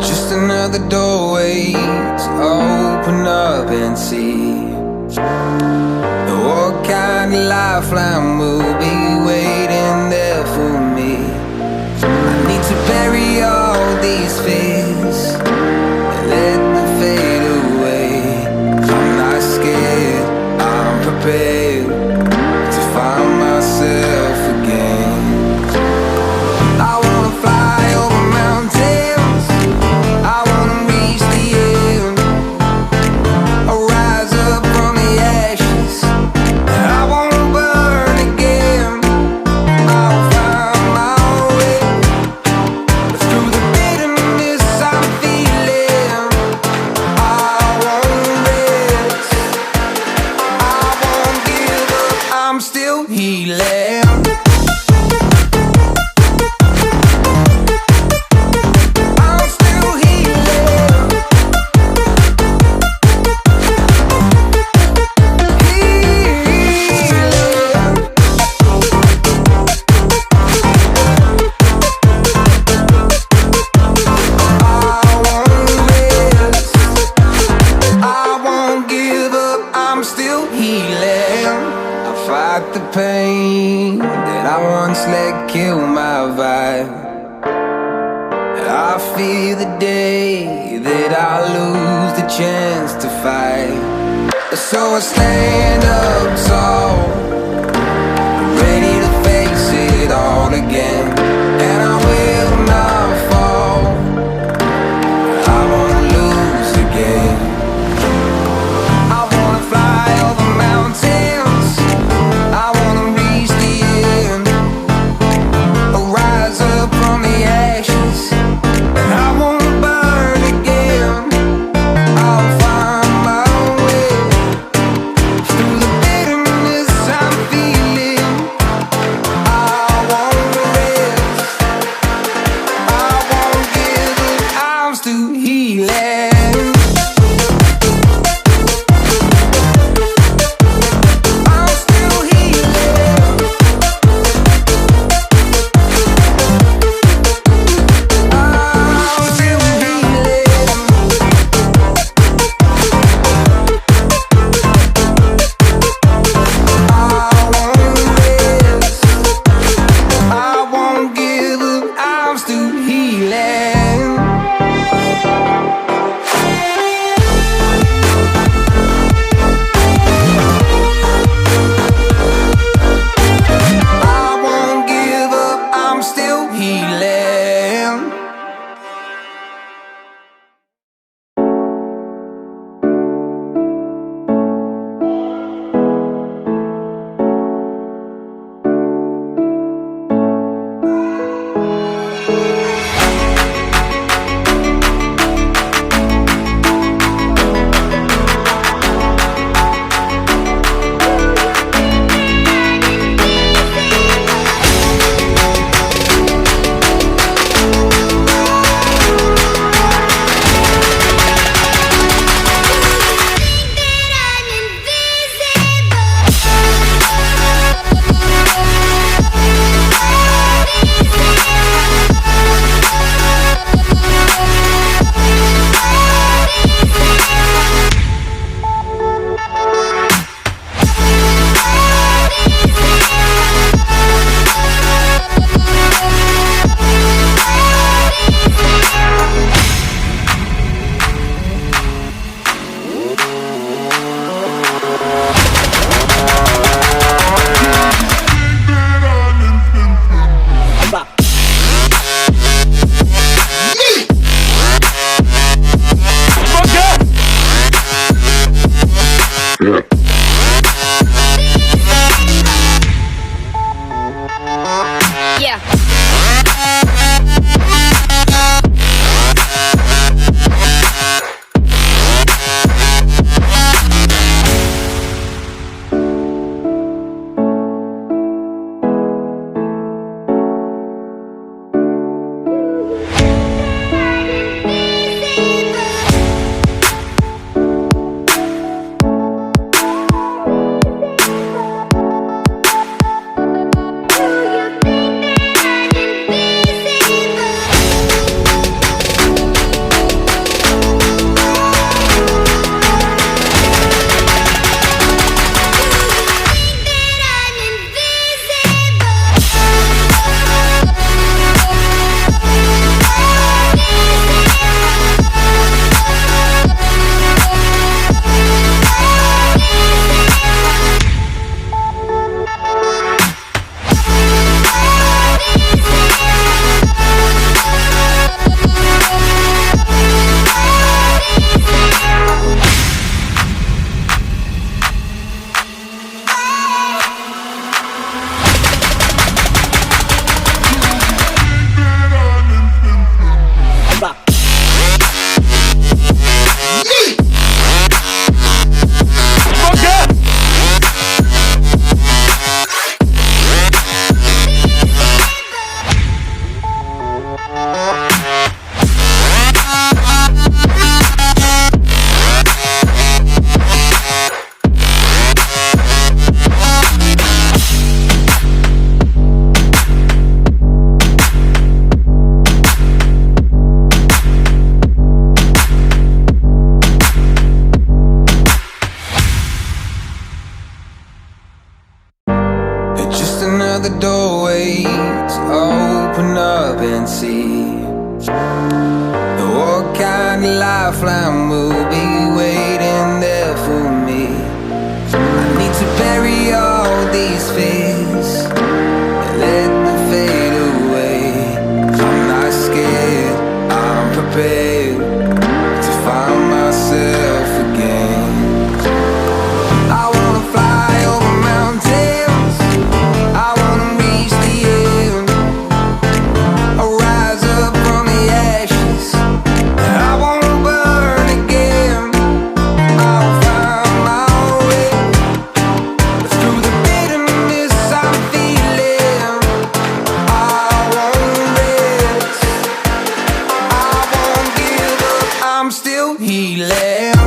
Just another doorway to open up and see what kind of lifeline will be waiting there for me. I need to bury all these fears and let them fade away. I'm not scared, I'm prepared to find myself again. I wanna fly over mountains, I wanna reach the end, I'll rise up from the ashes, I wanna burn again. I'll find my way through the bitterness I'm feeling. I won't rest, I won't give up, I'm still healing. The pain that I once let kill my vibe, I fear the day that I lose the chance to fight. So I stand up tall, ready to face it all again, and I will not fall. I won't lose again. I wanna fly over mountains, I wanna reach the end, I'll rise up from the ashes, and I won't burn again. I'll find my way through the bitterness I'm that lifeline will be waiting there for me. I need to bury all these fears and let them fade away. I'm not scared, I'm prepared to find myself again. I wanna fly over mountains, I wanna reach the end. I'll rise up from the ashes, I wanna burn again. I'll find my way through the bitterness I'm feeling. I won't rest, I won't give up, I'm still healing.